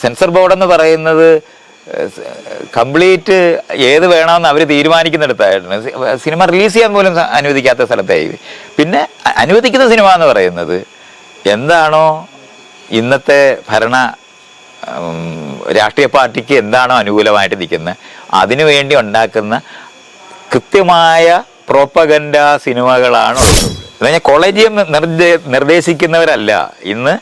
Sensor ബോർഡെന്ന് പറയുന്നത് complete ഏത് വേണമെന്ന് അവർ തീരുമാനിക്കുന്നിടത്തായിരുന്നു. സിനിമ റിലീസ് ചെയ്യാൻ പോലും അനുവദിക്കാത്ത സ്ഥലത്തായി. പിന്നെ അനുവദിക്കുന്ന സിനിമ എന്ന് പറയുന്നത് എന്താണോ ഇന്നത്തെ ഭരണ രാഷ്ട്രീയ പാർട്ടിക്ക് എന്താണോ അനുകൂലമായിട്ട് നിൽക്കുന്നത് അതിനു വേണ്ടി ഉണ്ടാക്കുന്ന കൃത്യമായ പ്രോപ്പഗൻഡ സിനിമകളാണ് ഉള്ളത്. എന്ന് പറഞ്ഞാൽ കോളേജിയം നിർദ്ദേശിക്കുന്നവരല്ല ഇന്ന്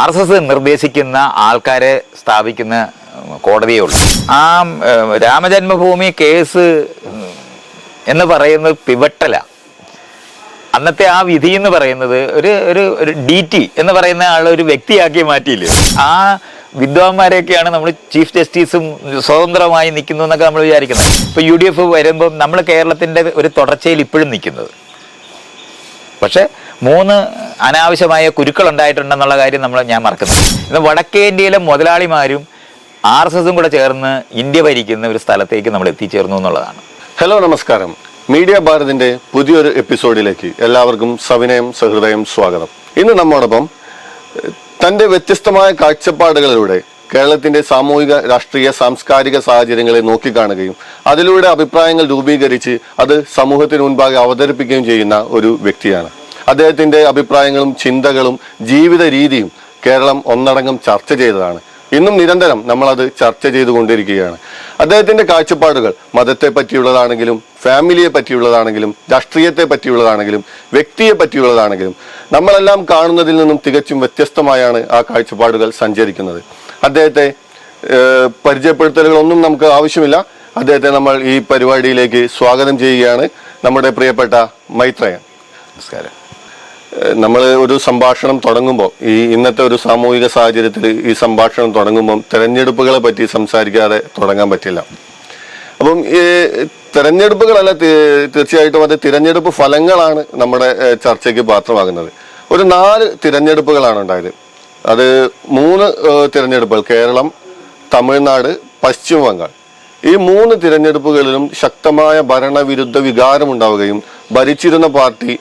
RSS നിർദ്ദേശിക്കുന്ന ആൾക്കാരെ സ്ഥാപിക്കുന്ന കോടതിയേ ഉള്ളൂ. ആ രാമജന്മഭൂമി കേസ് എന്ന് പറയുന്നത് പിവട്ടല. അന്നത്തെ ആ വിധി എന്ന് പറയുന്നത് ഒരു DT എന്ന് പറയുന്ന ആൾ ഒരു വ്യക്തിയാക്കി മാറ്റിയില്ലേ. ആ വിദ്വാൻമാരെയൊക്കെയാണ് നമ്മൾ ചീഫ് ജസ്റ്റിസും സ്വതന്ത്രമായി നിൽക്കുന്നു എന്നൊക്കെ നമ്മൾ വിചാരിക്കുന്നത്. ഇപ്പോൾ UDF വരുമ്പം നമ്മൾ കേരളത്തിൻ്റെ ഒരു തുടർച്ചയിൽ ഇപ്പോഴും നിൽക്കുന്നത്. പക്ഷേ 3 അനാവശ്യമായ കുരുക്കൾ ഉണ്ടായിട്ടുണ്ടെന്നുള്ള കാര്യം ഞാൻ മറക്കുന്നു. ഇന്ന് വടക്കേ ഇന്ത്യയിലെ മുതലാളിമാരും RSSും കൂടെ ചേർന്ന് ഇന്ത്യ ഭരിക്കുന്ന ഒരു സ്ഥലത്തേക്ക് നമ്മൾ എത്തിച്ചേർന്നു എന്നുള്ളതാണ്. ഹലോ, നമസ്കാരം. മീഡിയ ഭാരതിന്റെ പുതിയൊരു എപ്പിസോഡിലേക്ക് എല്ലാവർക്കും സവിനയം സഹൃദയം സ്വാഗതം. ഇന്ന് നമ്മോടൊപ്പം തന്റെ വ്യത്യസ്തമായ കാഴ്ചപ്പാടുകളിലൂടെ കേരളത്തിന്റെ സാമൂഹിക രാഷ്ട്രീയ സാംസ്കാരിക സാഹചര്യങ്ങളെ നോക്കിക്കാണുകയും അതിലൂടെ അഭിപ്രായങ്ങൾ രൂപീകരിച്ച് അത് സമൂഹത്തിന് മുൻപാകെ അവതരിപ്പിക്കുകയും ചെയ്യുന്ന ഒരു വ്യക്തിയാണ്. അദ്ദേഹത്തിന്റെ അഭിപ്രായങ്ങളും ചിന്തകളും ജീവിത രീതിയും കേരളം ഒന്നടങ്കം ചർച്ച ചെയ്തതാണ്. ഇന്നും നിരന്തരം നമ്മളത് ചർച്ച ചെയ്തുകൊണ്ടിരിക്കുകയാണ്. അദ്ദേഹത്തിന്റെ കാഴ്ചപ്പാടുകൾ മതത്തെ പറ്റിയുള്ളതാണെങ്കിലും ഫാമിലിയെ പറ്റിയുള്ളതാണെങ്കിലും രാഷ്ട്രീയത്തെ പറ്റിയുള്ളതാണെങ്കിലും വ്യക്തിയെ പറ്റിയുള്ളതാണെങ്കിലും നമ്മളെല്ലാം കാണുന്നതിൽ നിന്നും തികച്ചും വ്യത്യസ്തമായാണ് ആ കാഴ്ചപ്പാടുകൾ സഞ്ചരിക്കുന്നത്. അദ്ദേഹത്തെ പരിചയപ്പെടുത്തലുകളൊന്നും നമുക്ക് ആവശ്യമില്ല. അദ്ദേഹത്തെ നമ്മൾ ഈ പരിപാടിയിലേക്ക് സ്വാഗതം ചെയ്യുകയാണ്. നമ്മുടെ പ്രിയപ്പെട്ട മൈത്രേയൻ, നമസ്കാരം. നമ്മൾ ഒരു സംഭാഷണം തുടങ്ങുമ്പോൾ, ഇന്നത്തെ ഒരു സാമൂഹിക സാഹചര്യത്തിൽ ഈ സംഭാഷണം തുടങ്ങുമ്പോൾ തെരഞ്ഞെടുപ്പുകളെ പറ്റി സംസാരിക്കാതെ തുടങ്ങാൻ പറ്റില്ല. അപ്പം ഈ തെരഞ്ഞെടുപ്പുകളല്ല, തീർച്ചയായിട്ടും അത് തിരഞ്ഞെടുപ്പ് ഫലങ്ങളാണ് നമ്മുടെ ചർച്ചയ്ക്ക് പാത്രമാകുന്നത്. ഒരു 4 തിരഞ്ഞെടുപ്പുകളാണ് ഉണ്ടായത്. അത് 3 തിരഞ്ഞെടുപ്പുകൾ, കേരളം, തമിഴ്നാട്, പശ്ചിമ ബംഗാൾ. ഈ 3 തിരഞ്ഞെടുപ്പുകളിലും ശക്തമായ ഭരണവിരുദ്ധ വികാരം ഉണ്ടാവുകയും ഭരിച്ചിരുന്ന പാർട്ടി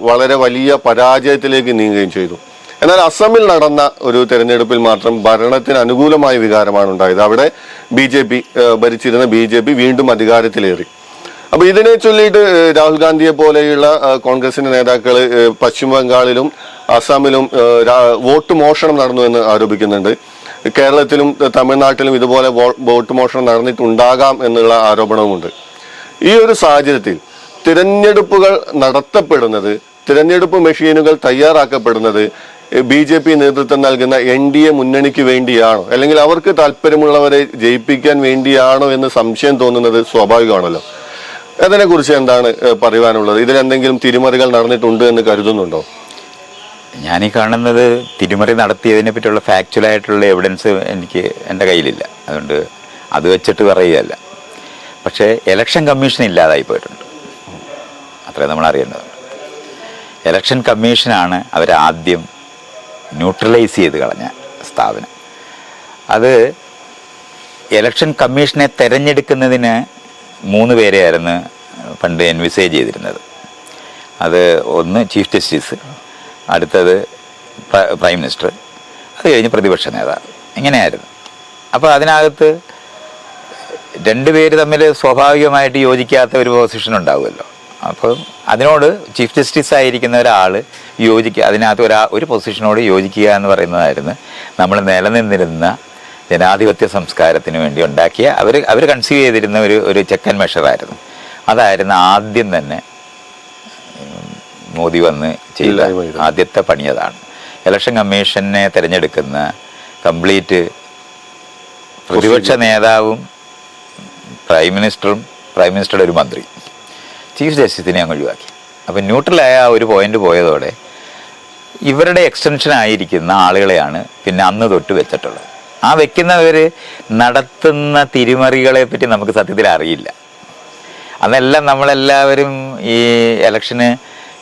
വളരെ വലിയ പരാജയത്തിലേക്ക് നീങ്ങുകയും ചെയ്തു. എന്നാൽ അസമിൽ നടന്ന ഒരു തെരഞ്ഞെടുപ്പിൽ മാത്രം ഭരണത്തിന് അനുകൂലമായ വികാരമാണ് ഉണ്ടായത്. അവിടെ ഭരിച്ചിരുന്ന BJP വീണ്ടും അധികാരത്തിലേറി. അപ്പൊ ഇതിനെ ചൊല്ലിയിട്ട് രാഹുൽ ഗാന്ധിയെ പോലെയുള്ള കോൺഗ്രസിന്റെ നേതാക്കൾ പശ്ചിമ ബംഗാളിലും അസമിലും വോട്ട് മോഷണം നടന്നു എന്ന് ആരോപിക്കുന്നുണ്ട്. കേരളത്തിലും തമിഴ്നാട്ടിലും ഇതുപോലെ വോട്ട് മോഷണം നടന്നിട്ടുണ്ടാകാം എന്നുള്ള ആരോപണവുമുണ്ട്. ഈ ഒരു സാഹചര്യത്തിൽ തിരഞ്ഞെടുപ്പുകൾ നടത്തപ്പെടുന്നത്, തിരഞ്ഞെടുപ്പ് മെഷീനുകൾ തയ്യാറാക്കപ്പെടുന്നത് BJP നേതൃത്വം നൽകുന്ന NDA മുന്നണിക്ക് വേണ്ടിയാണോ, അല്ലെങ്കിൽ അവർക്ക് താല്പര്യമുള്ളവരെ ജയിപ്പിക്കാൻ വേണ്ടിയാണോ എന്ന് സംശയം തോന്നുന്നത് സ്വാഭാവികമാണല്ലോ. അതിനെക്കുറിച്ച് എന്താണ് പറയുവാനുള്ളത്? ഇതിലെന്തെങ്കിലും തിരിമറികൾ നടന്നിട്ടുണ്ട് എന്ന് കരുതുന്നുണ്ടോ? ഞാനീ കാണുന്നത് തിരിമറി നടത്തിയതിനെ പറ്റിയുള്ള ഫാക്ച്വലായിട്ടുള്ള എവിഡൻസ് എൻ്റെ കയ്യിലില്ല. അതുകൊണ്ട് അത് വെച്ചിട്ട് പറയുകയല്ല. പക്ഷേ ഇലക്ഷൻ കമ്മീഷൻ ഇല്ലാതായി പോയിട്ടുണ്ട്, അത്രേ നമ്മൾ അറിയേണ്ടതുണ്ട്. ഇലക്ഷൻ കമ്മീഷനാണ് അവരാദ്യം ന്യൂട്രലൈസ് ചെയ്ത് കളഞ്ഞ സ്ഥാപനം. അത് ഇലക്ഷൻ കമ്മീഷനെ തിരഞ്ഞെടുക്കുന്നതിന് 3 പേരെയായിരുന്നു പണ്ട് എൻവിസേജ് ചെയ്തിരുന്നത്. അത് ഒന്ന് ചീഫ് ജസ്റ്റിസ്, അടുത്തത് പ്രൈം മിനിസ്റ്റർ, അത് കഴിഞ്ഞ് പ്രതിപക്ഷ നേതാവ്, ഇങ്ങനെയായിരുന്നു. അപ്പോൾ അതിനകത്ത് 2 പേര് തമ്മിൽ സ്വാഭാവികമായിട്ട് യോജിക്കാത്ത ഒരു പൊസിഷൻ ഉണ്ടാവുമല്ലോ. അപ്പോൾ അതിനോട് ചീഫ് ജസ്റ്റിസ് ആയിരിക്കുന്ന ഒരാൾ അതിനകത്ത് ഒരു പൊസിഷനോട് യോജിക്കുക എന്ന് പറയുന്നതായിരുന്നു നമ്മൾ നിലനിന്നിരുന്ന ജനാധിപത്യ സംസ്കാരത്തിന് വേണ്ടി ഉണ്ടാക്കിയ അവർ കൺസീവ് ചെയ്തിരുന്ന ഒരു ചെക്ക് ആൻഡ് മെഷറായിരുന്നു. അതായിരുന്നു ആദ്യം തന്നെ മോദി വന്ന് ചെയ്ത ആദ്യത്തെ പണി. അതാണ് ഇലക്ഷൻ കമ്മീഷനെ തിരഞ്ഞെടുക്കുന്ന കംപ്ലീറ്റ് പ്രതിപക്ഷ നേതാവും പ്രൈം മിനിസ്റ്ററുടെ ഒരു മന്ത്രി, ചീഫ് ജസ്റ്റിസിനെ അങ്ങ് ഒഴിവാക്കി. അപ്പം ന്യൂട്രലായ ആ ഒരു പോയിന്റ് പോയതോടെ ഇവരുടെ എക്സ്റ്റൻഷൻ ആയിരിക്കുന്ന ആളുകളെയാണ് പിന്നെ അന്ന് തൊട്ട് വെച്ചിട്ടുള്ളത്. ആ വെക്കുന്നവർ നടത്തുന്ന തിരിമറികളെ പറ്റി നമുക്ക് സത്യത്തിൽ അറിയില്ല. അതെല്ലാം നമ്മളെല്ലാവരും ഈ ഇലക്ഷന്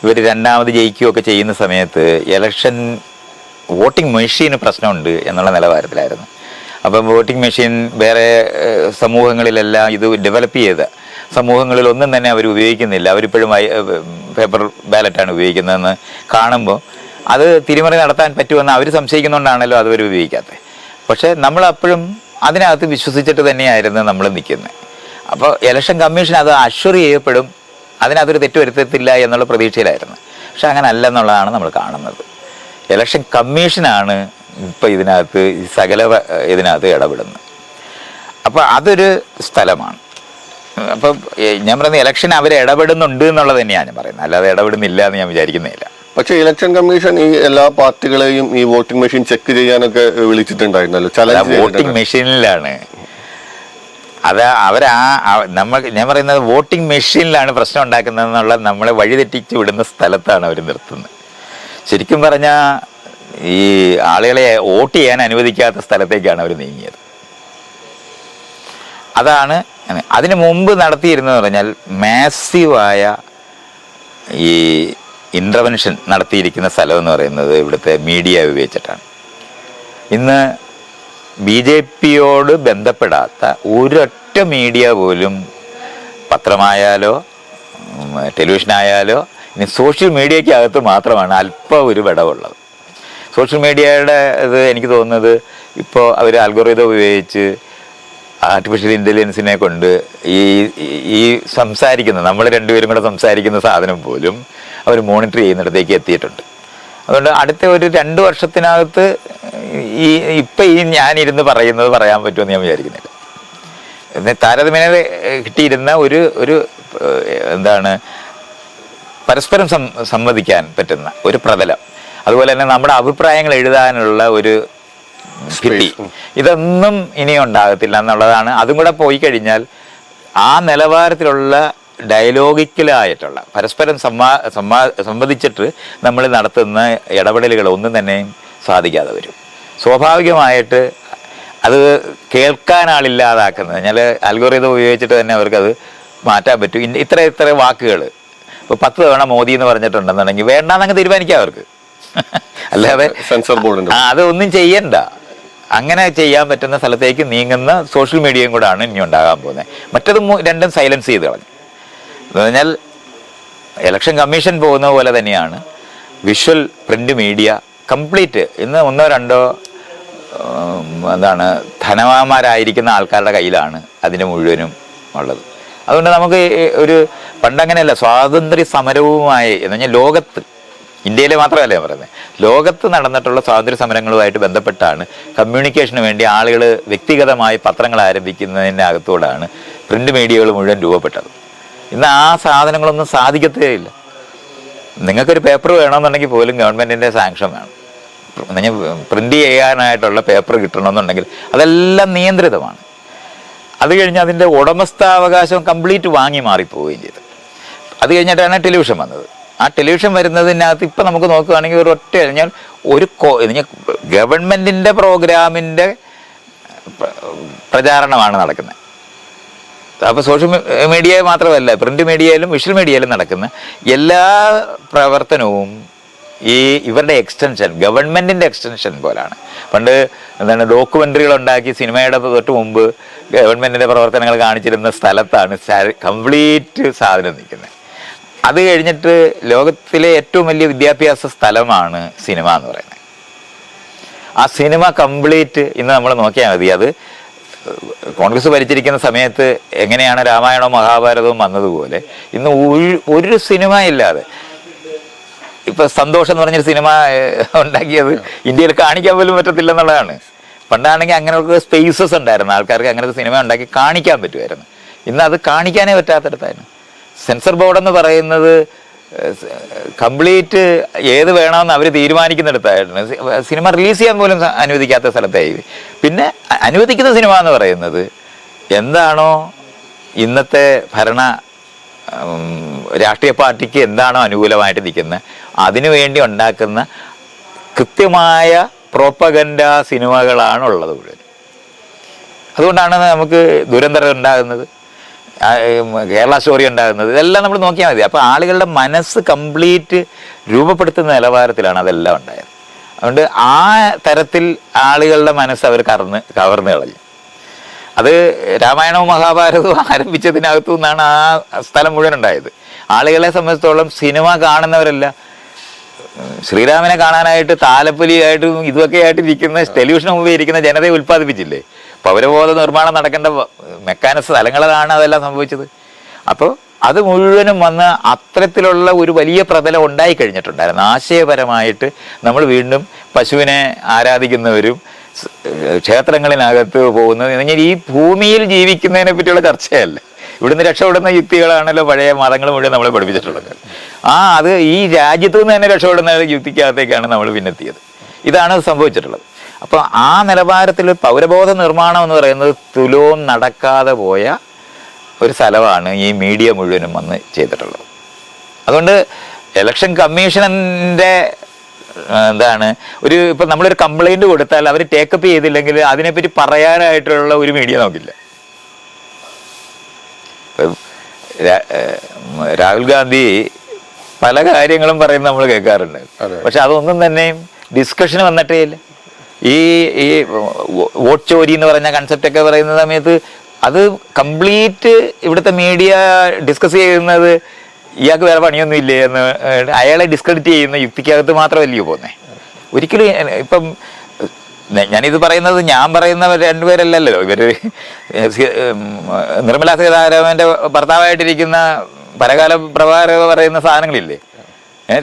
ഇവർ രണ്ടാമത് ജയിക്കുകയൊക്കെ ചെയ്യുന്ന സമയത്ത് ഇലക്ഷൻ വോട്ടിംഗ് മെഷീന് പ്രശ്നമുണ്ട് എന്നുള്ള നിലവാരത്തിലായിരുന്നു. അപ്പം വോട്ടിംഗ് മെഷീൻ വേറെ സമൂഹങ്ങളിലെല്ലാം ഇത് ഡെവലപ്പ് ചെയ്ത സമൂഹങ്ങളിലൊന്നും തന്നെ അവർ ഉപയോഗിക്കുന്നില്ല. അവരിപ്പോഴും പേപ്പർ ബാലറ്റാണ് ഉപയോഗിക്കുന്നതെന്ന് കാണുമ്പോൾ അത് തിരിമറി നടത്താൻ പറ്റുമെന്ന് അവർ സംശയിക്കുന്നുകൊണ്ടാണല്ലോ അത് അവർ ഉപയോഗിക്കാത്തത്. പക്ഷേ നമ്മളപ്പോഴും അതിനകത്ത് വിശ്വസിച്ചിട്ട് തന്നെയായിരുന്നു നമ്മൾ നിൽക്കുന്നത്. അപ്പോൾ ഇലക്ഷൻ കമ്മീഷൻ അത് അഷ്വർ ചെയ്യപ്പെടും, അതിനകത്തൊരു തെറ്റ് വരുത്തത്തില്ല എന്നുള്ള പ്രതീക്ഷയിലായിരുന്നു. പക്ഷെ അങ്ങനെ അല്ലെന്നുള്ളതാണ് നമ്മൾ കാണുന്നത്. ഇലക്ഷൻ കമ്മീഷനാണ് ഇപ്പോൾ ഇതിനകത്ത് സകല ഇതിനകത്ത് ഇടപെടുന്നത്. അപ്പോൾ അതൊരു സ്ഥലമാണ്. അപ്പം ഞാൻ പറയുന്നത് ഇലക്ഷൻ അവർ ഇടപെടുന്നുണ്ട് എന്നുള്ളത് തന്നെയാണ് ഞാൻ പറയുന്നത്, അല്ലാതെ ഇടപെടുന്നില്ല എന്ന് ഞാൻ വിചാരിക്കുന്നില്ല. പക്ഷേ ഇലക്ഷൻ കമ്മീഷൻ ഈ എല്ലാ പാർട്ടികളെയും ഈ വോട്ടിംഗ് മെഷീൻ ചെക്ക് ചെയ്യാനൊക്കെ വിളിച്ചിട്ടുണ്ടായിരുന്നല്ലോ. വോട്ടിംഗ് മെഷീനിലാണ് അത് ഞാൻ പറയുന്നത് വോട്ടിംഗ് മെഷീനിലാണ് പ്രശ്നം ഉണ്ടാക്കുന്നതെന്നുള്ള നമ്മളെ വഴിതെറ്റിച്ച് വിടുന്ന സ്ഥലത്താണ് അവർ നിർത്തുന്നത്. ശരിക്കും പറഞ്ഞാൽ ഈ ആളുകളെ വോട്ട് ചെയ്യാൻ അനുവദിക്കാത്ത സ്ഥലത്തേക്കാണ് അവർ നീങ്ങിയത്. അതാണ് അതിന് മുമ്പ് നടത്തിയിരുന്നതെന്ന് പറഞ്ഞാൽ മാസീവായ ഈ ഇൻ്റർവെൻഷൻ നടത്തിയിരിക്കുന്ന സ്ഥലം എന്ന് പറയുന്നത് ഇവിടുത്തെ മീഡിയ ഉപയോഗിച്ചിട്ടാണ്. ഇന്ന് BJPയോട് ബന്ധപ്പെടാത്ത ഒരൊറ്റ മീഡിയ പോലും, പത്രമായാലോ ടെലിവിഷനായാലോ, ഇനി സോഷ്യൽ മീഡിയയ്ക്കകത്ത് മാത്രമാണ് അല്പം ഒരു വിടവുള്ളത്. സോഷ്യൽ മീഡിയയുടെ ഇത് എനിക്ക് തോന്നുന്നത് ഇപ്പോൾ അവർ അൽഗോറിതം ഉപയോഗിച്ച് ആർട്ടിഫിഷ്യൽ ഇൻ്റലിജൻസിനെ കൊണ്ട് ഈ സംസാരിക്കുന്ന നമ്മൾ രണ്ടുപേരും കൂടെ സംസാരിക്കുന്ന സാധനം പോലും അവർ മോണിറ്റർ ചെയ്യുന്നിടത്തേക്ക് എത്തിയിട്ടുണ്ട്. അതുകൊണ്ട് അടുത്ത ഒരു 2 വർഷത്തിനകത്ത് ഇപ്പം ഞാനിരുന്ന് പറയുന്നത് പറയാൻ പറ്റുമെന്ന് ഞാൻ വിചാരിക്കുന്നില്ല. താരതമ്യേന കിട്ടിയിരുന്ന ഒരു എന്താണ് പരസ്പരം സംവദിക്കാൻ പറ്റുന്ന ഒരു പ്രതലം, അതുപോലെ തന്നെ നമ്മുടെ അഭിപ്രായങ്ങൾ എഴുതാനുള്ള ഒരു ഭിത്തി, ഇതൊന്നും ഇനി ഉണ്ടാകത്തില്ല എന്നുള്ളതാണ്. അതും കൂടെ പോയി കഴിഞ്ഞാൽ ആ നിലവാരത്തിലുള്ള ഡയലോഗിക്കലായിട്ടുള്ള പരസ്പരം സംവദിച്ചിട്ട് നമ്മൾ നടത്തുന്ന ഇടപെടലുകൾ ഒന്നും തന്നെയും സാധിക്കാതെ വരും. സ്വാഭാവികമായിട്ട് അത് കേൾക്കാൻ ആളില്ലാതാക്കുന്നത്, ഞാൻ അൽഗോറിതം ഉപയോഗിച്ചിട്ട് തന്നെ അവർക്കത് മാറ്റാൻ പറ്റും. ഇത്ര വാക്കുകൾ ഇപ്പോൾ 10 തവണ മോദി എന്ന് പറഞ്ഞിട്ടുണ്ടെന്നുണ്ടെങ്കിൽ വേണ്ടാന്നങ്ങ് തീരുമാനിക്കാം അവർക്ക്. അല്ലാതെ സെൻസർ ബോർഡ് അതൊന്നും ചെയ്യണ്ട. അങ്ങനെ ചെയ്യാൻ പറ്റുന്ന സ്ഥലത്തേക്ക് നീങ്ങുന്ന സോഷ്യൽ മീഡിയയും കൂടാണ് ഇനി ഉണ്ടാകാൻ പോകുന്നത്. മറ്റതും രണ്ടും സൈലൻസ് ചെയ്ത് കളഞ്ഞു. എന്ന് പറഞ്ഞാൽ ഇലക്ഷൻ കമ്മീഷൻ പോകുന്ന പോലെ തന്നെയാണ് വിഷ്വൽ പ്രിന്റ് മീഡിയ കംപ്ലീറ്റ്. ഇന്ന് 1-2 ധനവാന്മാരായിരിക്കുന്ന ആൾക്കാരുടെ കയ്യിലാണ് അതിന് മുഴുവനും ഉള്ളത്. അതുകൊണ്ട് നമുക്ക് ഒരു പണ്ടങ്ങനെയല്ല, സ്വാതന്ത്ര്യ സമരവുമായി എന്ന് പറഞ്ഞാൽ ലോകത്ത്, ഇന്ത്യയിലെ മാത്രമല്ല ഞാൻ പറയുന്നത്, ലോകത്ത് നടന്നിട്ടുള്ള സ്വാതന്ത്ര്യ സമരങ്ങളുമായിട്ട് ബന്ധപ്പെട്ടാണ് കമ്മ്യൂണിക്കേഷന് വേണ്ടി ആളുകൾ വ്യക്തിഗതമായി പത്രങ്ങൾ ആരംഭിക്കുന്നതിനകത്തൂടാണ് പ്രിന്റ് മീഡിയകൾ മുഴുവൻ രൂപപ്പെട്ടത്. ഇന്ന് ആ സാധനങ്ങളൊന്നും സാധിക്കത്തേ ഇല്ല. നിങ്ങൾക്കൊരു പേപ്പർ വേണമെന്നുണ്ടെങ്കിൽ പോലും ഗവൺമെൻറ്റിൻ്റെ സാങ്ഷൻ വേണം. പ്രിന്റ് ചെയ്യാനായിട്ടുള്ള പേപ്പർ കിട്ടണമെന്നുണ്ടെങ്കിൽ അതെല്ലാം നിയന്ത്രിതമാണ്. അത് കഴിഞ്ഞ് അതിൻ്റെ ഉടമസ്ഥാവകാശം കംപ്ലീറ്റ് വാങ്ങി മാറിപ്പോവുകയും ചെയ്തു. അത് കഴിഞ്ഞിട്ടാണ് ടെലിവിഷൻ വന്നത്. ആ ടെലിവിഷൻ വരുന്നതിനകത്ത് ഇപ്പം നമുക്ക് നോക്കുകയാണെങ്കിൽ ഒരൊറ്റ കഴിഞ്ഞാൽ ഗവൺമെൻറ്റിൻ്റെ പ്രോഗ്രാമിൻ്റെ പ്രചാരണമാണ് നടക്കുന്നത്. അപ്പോൾ സോഷ്യൽ മീഡിയ മാത്രമല്ല, പ്രിന്റ് മീഡിയയിലും വിഷ്വൽ മീഡിയയിലും നടക്കുന്ന എല്ലാ പ്രവർത്തനവും ഇവരുടെ എക്സ്റ്റൻഷൻ, ഗവൺമെൻറ്റിൻ്റെ എക്സ്റ്റൻഷൻ പോലാണ്. പണ്ട് ഡോക്യുമെൻ്ററികൾ ഉണ്ടാക്കി സിനിമയുടെ തൊട്ട് മുമ്പ് ഗവൺമെൻറ്റിൻ്റെ പ്രവർത്തനങ്ങൾ കാണിച്ചിരുന്ന സ്ഥലത്താണ് കംപ്ലീറ്റ് സാധനം നിൽക്കുന്നത്. അത് കഴിഞ്ഞിട്ട് ലോകത്തിലെ ഏറ്റവും വലിയ വിദ്യാഭ്യാസ സ്ഥലമാണ് സിനിമ എന്ന് പറയുന്നത്. ആ സിനിമ കംപ്ലീറ്റ് ഇന്ന് നമ്മൾ നോക്കിയാൽ മതി. അത് കോൺഗ്രസ് ഭരിച്ചിരിക്കുന്ന സമയത്ത് എങ്ങനെയാണ് രാമായണവും മഹാഭാരതവും വന്നതുപോലെ ഇന്ന് ഒരു സിനിമ ഇല്ലാതെ, ഇപ്പം സന്തോഷം എന്ന് പറഞ്ഞൊരു സിനിമ ഉണ്ടാക്കിയത് ഇന്ത്യയിൽ കാണിക്കാൻ പോലും പറ്റത്തില്ല എന്നുള്ളതാണ്. പണ്ടാണെങ്കിൽ അങ്ങനെയുള്ള സ്പേസസ് ഉണ്ടായിരുന്നു, ആൾക്കാർക്ക് അങ്ങനത്തെ സിനിമ ഉണ്ടാക്കി കാണിക്കാൻ പറ്റുമായിരുന്നു. ഇന്ന് അത് കാണിക്കാനേ പറ്റാത്തടത്തായിരുന്നു. സെൻസർ ബോർഡ് എന്ന് പറയുന്നത് കംപ്ലീറ്റ് ഏത് വേണമെന്ന് അവർ തീരുമാനിക്കുന്നിടത്തായിരുന്നു. സിനിമ റിലീസ് ചെയ്യാൻ പോലും അനുവദിക്കാത്ത സ്ഥലത്തായി. പിന്നെ അനുവദിക്കുന്ന സിനിമ എന്ന് പറയുന്നത് എന്താണോ ഇന്നത്തെ രാഷ്ട്രീയ പാർട്ടിക്ക് എന്താണോ അനുകൂലമായിട്ട് നിൽക്കുന്നത് അതിനു വേണ്ടി ഉണ്ടാക്കുന്ന കൃത്യമായ പ്രോപ്പഗൻഡ സിനിമകളാണുള്ളത് മുഴുവൻ. അതുകൊണ്ടാണ് നമുക്ക് ദുരന്തരം ഉണ്ടാകുന്നത്, കേരള സ്റ്റോറി ഉണ്ടാകുന്നത്. ഇതെല്ലാം നമ്മൾ നോക്കിയാൽ മതി. അപ്പോൾ ആളുകളുടെ മനസ്സ് കംപ്ലീറ്റ് രൂപപ്പെടുത്തുന്ന നിലവാരത്തിലാണ് അതെല്ലാം ഉണ്ടായത്. അതുകൊണ്ട് ആ തരത്തിൽ ആളുകളുടെ മനസ്സ് അവർ കവർന്നു കളഞ്ഞു. അത് രാമായണവും മഹാഭാരതവും ആരംഭിച്ചതിനകത്തു നിന്നാണ് ആ സ്ഥലം മുഴുവൻ ഉണ്ടായത്. ആളുകളെ സംബന്ധിച്ചിടത്തോളം സിനിമ കാണുന്നവരല്ല ശ്രീരാമനെ കാണാനായിട്ട് താലപ്പൊലിയായിട്ടും ഇതൊക്കെ ആയിട്ട് ഇരിക്കുന്ന ടെലിവിഷൻ മുമ്പിൽ ഇരിക്കുന്ന ജനതയെ ഉൽപ്പാദിപ്പിച്ചില്ലേ. പൗരബോധ നിർമ്മാണം നടക്കേണ്ട മെക്കാനിക്സ് സ്ഥലങ്ങളിലാണ് അതെല്ലാം സംഭവിച്ചത്. അപ്പോൾ അത് മുഴുവനും വന്ന് അത്തരത്തിലുള്ള ഒരു വലിയ പ്രതലം ഉണ്ടായി കഴിഞ്ഞിട്ടുണ്ടായിരുന്നു. ആശയപരമായിട്ട് നമ്മൾ വീണ്ടും പശുവിനെ ആരാധിക്കുന്നവരും ക്ഷേത്രങ്ങളിനകത്ത് പോകുന്നത് പറഞ്ഞാൽ ഈ ഭൂമിയിൽ ജീവിക്കുന്നതിനെ പറ്റിയുള്ള ചർച്ചയല്ല. ഇവിടുന്ന് രക്ഷപ്പെടുന്ന യുക്തികളാണല്ലോ പഴയ മതങ്ങൾ മുഴുവൻ നമ്മളെ പഠിപ്പിച്ചിട്ടുള്ളത്. അത് ഈ രാജ്യത്തു നിന്ന് തന്നെ രക്ഷപ്പെടുന്ന യുക്തിക്കകത്തേക്കാണ് നമ്മൾ പിന്നെത്തിയത്. ഇതാണ് സംഭവിച്ചിട്ടുള്ളത്. അപ്പോൾ ആ നിലവാരത്തിൽ പൗരബോധ നിർമ്മാണം എന്ന് പറയുന്നത് തുലവും നടക്കാതെ പോയ ഒരു സ്ഥലമാണ് ഈ മീഡിയ മുഴുവനും വന്ന് ചെയ്തിട്ടുള്ളത്. അതുകൊണ്ട് ഇലക്ഷൻ കമ്മീഷൻ്റെ ഇപ്പം നമ്മളൊരു കംപ്ലൈൻറ്റ് കൊടുത്താൽ അവർ ടേക്കപ്പ് ചെയ്തില്ലെങ്കിൽ അതിനെപ്പറ്റി പറയാനായിട്ടുള്ള ഒരു മീഡിയ നോക്കില്ല. രാഹുൽ ഗാന്ധി പല കാര്യങ്ങളും പറയുന്നത് നമ്മൾ കേൾക്കാറുണ്ട്. പക്ഷെ അതൊന്നും തന്നെയും ഡിസ്കഷന് വന്നിട്ടേ ഇല്ല. ഈ വോട്ട് ചോരി എന്ന് പറഞ്ഞ കൺസെപ്റ്റൊക്കെ പറയുന്ന സമയത്ത് അത് കംപ്ലീറ്റ് ഇവിടുത്തെ മീഡിയ ഡിസ്കസ് ചെയ്യുന്നത് ഇയാൾക്ക് വേറെ പണിയൊന്നും ഇല്ലേ എന്ന് അയാളെ ഡിസ്ക്രെഡിറ്റ് ചെയ്യുന്ന യുക്തിക്കകത്ത് മാത്രമല്ലയോ പോകുന്നത്. ഒരിക്കലും ഇപ്പം ഞാനിത് പറയുന്നത് ഞാൻ പറയുന്ന രണ്ടുപേരല്ലല്ലോ. ഇവര് നിർമ്മലാ സീതാരാമന്റെ ഭർത്താവായിട്ടിരിക്കുന്ന പരകാല പ്രഭാകര പറയുന്ന സാധനങ്ങളില്ലേ,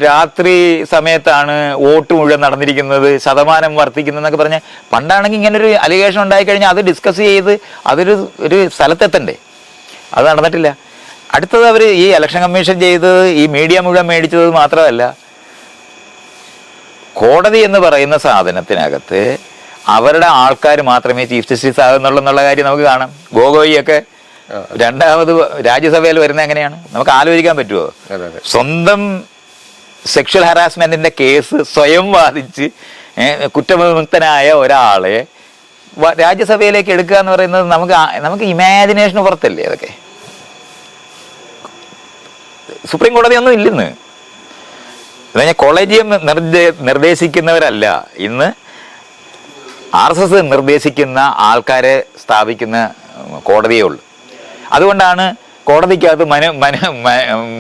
രാത്രി സമയത്താണ് വോട്ട് മുഴുവൻ നടന്നിരിക്കുന്നത്, ശതമാനം വർദ്ധിക്കുന്നതെന്നൊക്കെ പറഞ്ഞ് പണ്ടാണെങ്കിൽ ഇങ്ങനൊരു അലിഗേഷൻ ഉണ്ടായിക്കഴിഞ്ഞാൽ അത് ഡിസ്കസ് ചെയ്ത് ഒരു സ്ഥലത്തെത്തണ്ടേ. അത് നടന്നിട്ടില്ല. അടുത്തത് അവർ ഈ ഇലക്ഷൻ കമ്മീഷൻ ചെയ്തത് ഈ മീഡിയ മുഴുവൻ മേടിച്ചത് മാത്രമല്ല, കോടതി എന്ന് പറയുന്ന സാധനത്തിനകത്ത് അവരുടെ ആൾക്കാർ മാത്രമേ ചീഫ് ജസ്റ്റിസ് ആകുന്നുള്ള കാര്യം നമുക്ക് കാണാം. ഗോഗോയിയൊക്കെ രണ്ടാമത് രാജ്യസഭയിൽ വരുന്നത് എങ്ങനെയാണ് നമുക്ക് ആലോചിക്കാൻ പറ്റുമോ? സ്വന്തം സെക്ഷൽ ഹറാസ്മെന്റിന്റെ കേസ് സ്വയം വാദിച്ച് കുറ്റവിമുക്തനായ ഒരാളെ രാജ്യസഭയിലേക്ക് എടുക്കുക എന്ന് പറയുന്നത് നമുക്ക് ഇമാജിനേഷന് പുറത്തല്ലേ. അതൊക്കെ സുപ്രീം കോടതി ഒന്നും ഇല്ലെന്ന് പറഞ്ഞാൽ കൊളീജിയം നിർദ്ദേശിക്കുന്നവരല്ല ഇന്ന് RSS നിർദ്ദേശിക്കുന്ന ആൾക്കാരെ സ്ഥാപിക്കുന്ന കോടതിയേ ഉള്ളൂ. അതുകൊണ്ടാണ് കോടതിക്കകത്ത്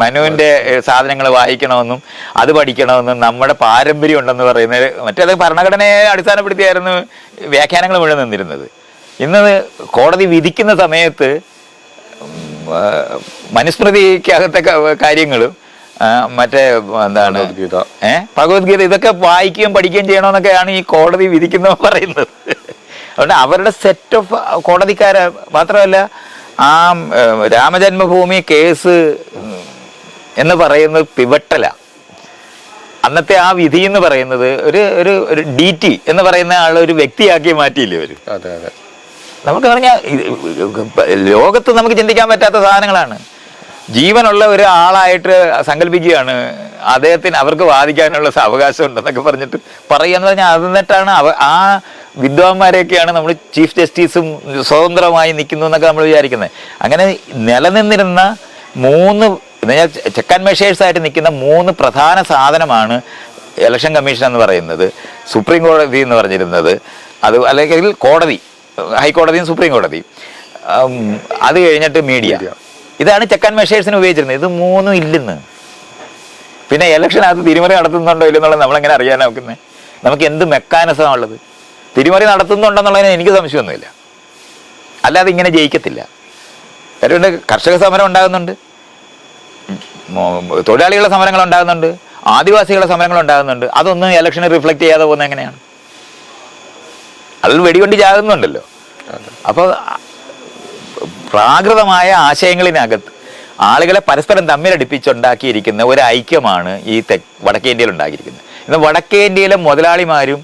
മനുവിൻ്റെ സാധനങ്ങൾ വായിക്കണമെന്നും അത് പഠിക്കണമെന്നും നമ്മുടെ പാരമ്പര്യം ഉണ്ടെന്ന് പറയുന്നത്. മറ്റേത് ഭരണഘടനയെ അടിസ്ഥാനപ്പെടുത്തിയായിരുന്നു വ്യാഖ്യാനങ്ങൾ മുഴുവൻ നിന്നിരുന്നത്. ഇന്ന് കോടതി വിധിക്കുന്ന സമയത്ത് മനുസ്മൃതിക്കകത്തെ കാര്യങ്ങളും മറ്റേ ഭഗവത്ഗീത ഇതൊക്കെ വായിക്കുകയും പഠിക്കുകയും ചെയ്യണമെന്നൊക്കെയാണ് ഈ കോടതി വിധിക്കുന്നവർ പറയുന്നത്. അതുകൊണ്ട് അവരുടെ സെറ്റ് ഓഫ് കോടതിക്കാരെ മാത്രമല്ല, ആ രാമജന്മഭൂമി കേസ് എന്ന് പറയുന്നത് പിവട്ടല. അന്നത്തെ ആ വിധി എന്ന് പറയുന്നത് ഒരു DT എന്ന് പറയുന്ന ആൾ ഒരു വ്യക്തിയാക്കി മാറ്റിയില്ലേ അവർ. നമുക്ക് പറഞ്ഞാൽ ലോകത്ത് നമുക്ക് ചിന്തിക്കാൻ പറ്റാത്ത സാധനങ്ങളാണ്. ജീവനുള്ള ഒരാളായിട്ട് സങ്കല്പിക്കുകയാണ് അദ്ദേഹത്തിന്, അവർക്ക് വാദിക്കാനുള്ള അവകാശം ഉണ്ടെന്നൊക്കെ പറഞ്ഞിട്ട് പറയാന്ന് പറഞ്ഞാൽ അത് എന്നിട്ടാണ് ആ വിദ്വാൻമാരെയൊക്കെയാണ് നമ്മൾ ചീഫ് ജസ്റ്റിസും സ്വതന്ത്രമായി നിൽക്കുന്നു എന്നൊക്കെ നമ്മൾ വിചാരിക്കുന്നത്. അങ്ങനെ നിലനിന്നിരുന്ന ചെക്ക് ആൻഡ് മെഷേഴ്സ് ആയിട്ട് നിൽക്കുന്ന 3 പ്രധാന സാധനമാണ് ഇലക്ഷൻ കമ്മീഷൻ എന്ന് പറയുന്നത്, സുപ്രീം കോടതി എന്ന് പറഞ്ഞിരുന്നത്, അത് അല്ലെങ്കിൽ കോടതി, ഹൈക്കോടതിയും സുപ്രീം കോടതിയും, അത് കഴിഞ്ഞിട്ട് മീഡിയ. ഇതാണ് ചെക്ക് ആൻഡ് മെഷേഴ്സിന് ഉപയോഗിച്ചിരുന്നത്. ഇത് 3 ഇല്ലെന്ന്. പിന്നെ ഇലക്ഷനകത്ത് തിരിമറി നടത്തുന്നുണ്ടോ ഇല്ലെന്നുള്ളത് നമ്മളെങ്ങനെ അറിയാനാ നോക്കുന്നത്? നമുക്ക് എന്ത് മെക്കാനിസമാണ് ഉള്ളത്? തിരിമറി നടത്തുന്നുണ്ടെന്നുള്ളതിന് എനിക്ക് സംശയമൊന്നുമില്ല. അല്ലാതെ ഇങ്ങനെ ജയിക്കത്തില്ല. അതുകൊണ്ട് കർഷക സമരം ഉണ്ടാകുന്നുണ്ട്, തൊഴിലാളികളുടെ സമരങ്ങൾ ഉണ്ടാകുന്നുണ്ട്, ആദിവാസികളുടെ സമരങ്ങൾ ഉണ്ടാകുന്നുണ്ട്. അതൊന്നും ഇലക്ഷന് റിഫ്ലക്റ്റ് ചെയ്യാതെ പോകുന്നത് എങ്ങനെയാണ്? അതിൽ വെടികൊണ്ട് ചാകുന്നുണ്ടല്ലോ. അപ്പോൾ പ്രാകൃതമായ ആശയങ്ങളിനകത്ത് ആളുകളെ പരസ്പരം തമ്മിലടിപ്പിച്ചുണ്ടാക്കിയിരിക്കുന്ന ഒരു ഐക്യമാണ് ഈ വടക്കേ ഇന്ത്യയിൽ ഉണ്ടാക്കിയിരിക്കുന്നത്. ഇന്ന് വടക്കേ ഇന്ത്യയിലെ മുതലാളിമാരും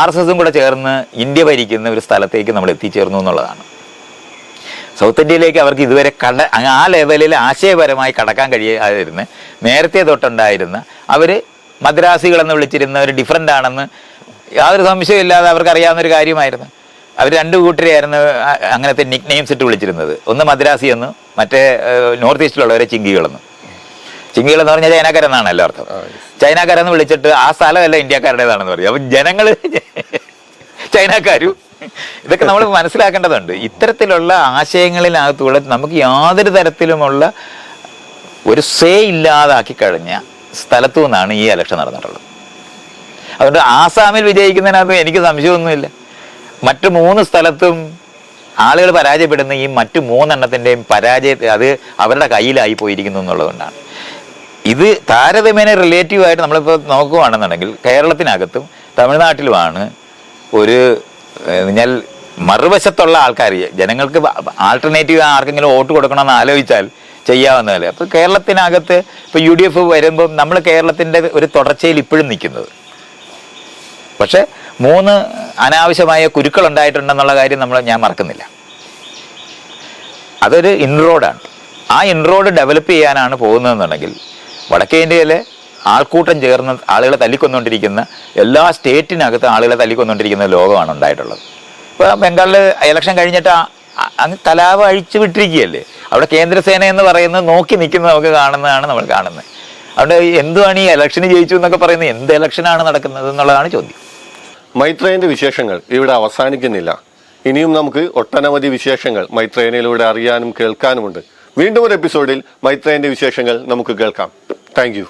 RSSും കൂടെ ചേർന്ന് ഇന്ത്യ ഭരിക്കുന്ന ഒരു സ്ഥലത്തേക്ക് നമ്മൾ എത്തിച്ചേർന്നു എന്നുള്ളതാണ്. സൗത്ത് ഇന്ത്യയിലേക്ക് അവർക്ക് ഇതുവരെ ആ ലെവലിൽ ആശയപരമായി കടക്കാൻ കഴിയാതിരുന്ന നേരത്തെ തൊട്ടുണ്ടായിരുന്ന അവർ മദ്രാസികളെന്ന് വിളിച്ചിരുന്ന ഒരു ഡിഫറൻ്റ് ആണെന്ന് യാതൊരു സംശയമില്ലാതെ അവർക്ക് അറിയാവുന്നൊരു കാര്യമായിരുന്നു. അവർ 2 കൂട്ടരെയായിരുന്നു അങ്ങനത്തെ നിക് നെയിംസ് ഇട്ട് വിളിച്ചിരുന്നത്. ഒന്ന് മദ്രാസി എന്ന്, മറ്റേ നോർത്ത് ഈസ്റ്റിലുള്ളവരെ ചിങ്കികളെന്ന്. ചിങ്കികളെന്ന് പറഞ്ഞാൽ ചൈനക്കാരെന്നാണ് എല്ലാ അർത്ഥം. ചൈനക്കാരെന്ന് വിളിച്ചിട്ട് ആ സ്ഥലമല്ല ഇന്ത്യക്കാരുടേതാണെന്ന് പറയും. അപ്പം ജനങ്ങൾ ചൈനക്കാരും. ഇതൊക്കെ നമ്മൾ മനസ്സിലാക്കേണ്ടതുണ്ട്. ഇത്തരത്തിലുള്ള ആശയങ്ങളിനകത്തൂടെ നമുക്ക് യാതൊരു തരത്തിലുമുള്ള ഒരു സേ ഇല്ലാതാക്കി കഴിഞ്ഞ സ്ഥലത്തു നിന്നാണ് ഈ ഇലക്ഷൻ നടന്നിട്ടുള്ളത്. അതുകൊണ്ട് ആസാമിൽ വിജയിക്കുന്നതിനകത്ത് എനിക്ക് സംശയമൊന്നുമില്ല. മറ്റു 3 സ്ഥലത്തും ആളുകൾ പരാജയപ്പെടുന്ന ഈ മറ്റു 3 പരാജയത്തെ അത് അവരുടെ കയ്യിലായി പോയിരിക്കുന്നു എന്നുള്ളതുകൊണ്ടാണ്. ഇത് താരതമ്യേന റിലേറ്റീവായിട്ട് നമ്മളിപ്പോൾ നോക്കുകയാണെന്നുണ്ടെങ്കിൽ കേരളത്തിനകത്തും തമിഴ്നാട്ടിലുമാണ് ഒരു ഞാൻ മറുവശത്തുള്ള ആൾക്കാർ ജനങ്ങൾക്ക് ആൾട്ടർനേറ്റീവ് ആർക്കെങ്കിലും വോട്ട് കൊടുക്കണമെന്ന് ആലോചിച്ചാൽ ചെയ്യാവുന്നതല്ലേ. അപ്പോൾ കേരളത്തിനകത്ത് ഇപ്പോൾ UDF വരുമ്പം നമ്മൾ കേരളത്തിൻ്റെ ഒരു തുടർച്ചയിൽ ഇപ്പോഴും നിൽക്കുന്നത്. പക്ഷേ 3 അനാവശ്യമായ കുരുക്കൾ ഉണ്ടായിട്ടുണ്ടെന്നുള്ള കാര്യം ഞാൻ മറക്കുന്നില്ല. അതൊരു ഇൻറോഡാണ്. ആ ഇൻറോഡ് ഡെവലപ്പ് ചെയ്യാനാണ് പോകുന്നതെന്നുണ്ടെങ്കിൽ വടക്കേ ഇന്ത്യയിലെ ആൾക്കൂട്ടം ചേർന്ന് ആളുകളെ തല്ലിക്കൊന്നുകൊണ്ടിരിക്കുന്ന എല്ലാ സ്റ്റേറ്റിനകത്ത് ആളുകളെ തല്ലിക്കൊന്നുകൊണ്ടിരിക്കുന്ന ലോകമാണ് ഉണ്ടായിട്ടുള്ളത്. ഇപ്പോൾ ബംഗാളിൽ ഇലക്ഷൻ കഴിഞ്ഞിട്ട് അങ്ങ് കലാപം അഴിച്ചു വിട്ടിരിക്കുകയല്ലേ. അവിടെ കേന്ദ്രസേന എന്ന് പറയുന്നത് നോക്കി നിൽക്കുന്നത് നമുക്ക് കാണുന്നതാണ് നമ്മൾ കാണുന്നത്. അവിടെ എന്തുവാണ് ഈ ഇലക്ഷന് ജയിച്ചു എന്നൊക്കെ പറയുന്നത്, എന്ത് ഇലക്ഷനാണ് നടക്കുന്നത് എന്നുള്ളതാണ് ചോദ്യം. മൈത്രേയന്റെ വിശേഷങ്ങൾ ഇവിടെ അവസാനിക്കുന്നില്ല. ഇനിയും നമുക്ക് ഒട്ടനവധി വിശേഷങ്ങൾ മൈത്രേയനിലൂടെ അറിയാനും കേൾക്കാനുമുണ്ട്. വീണ്ടും ഒരു എപ്പിസോഡിൽ മൈത്രേയന്റെ വിശേഷങ്ങൾ നമുക്ക് കേൾക്കാം. Thank you.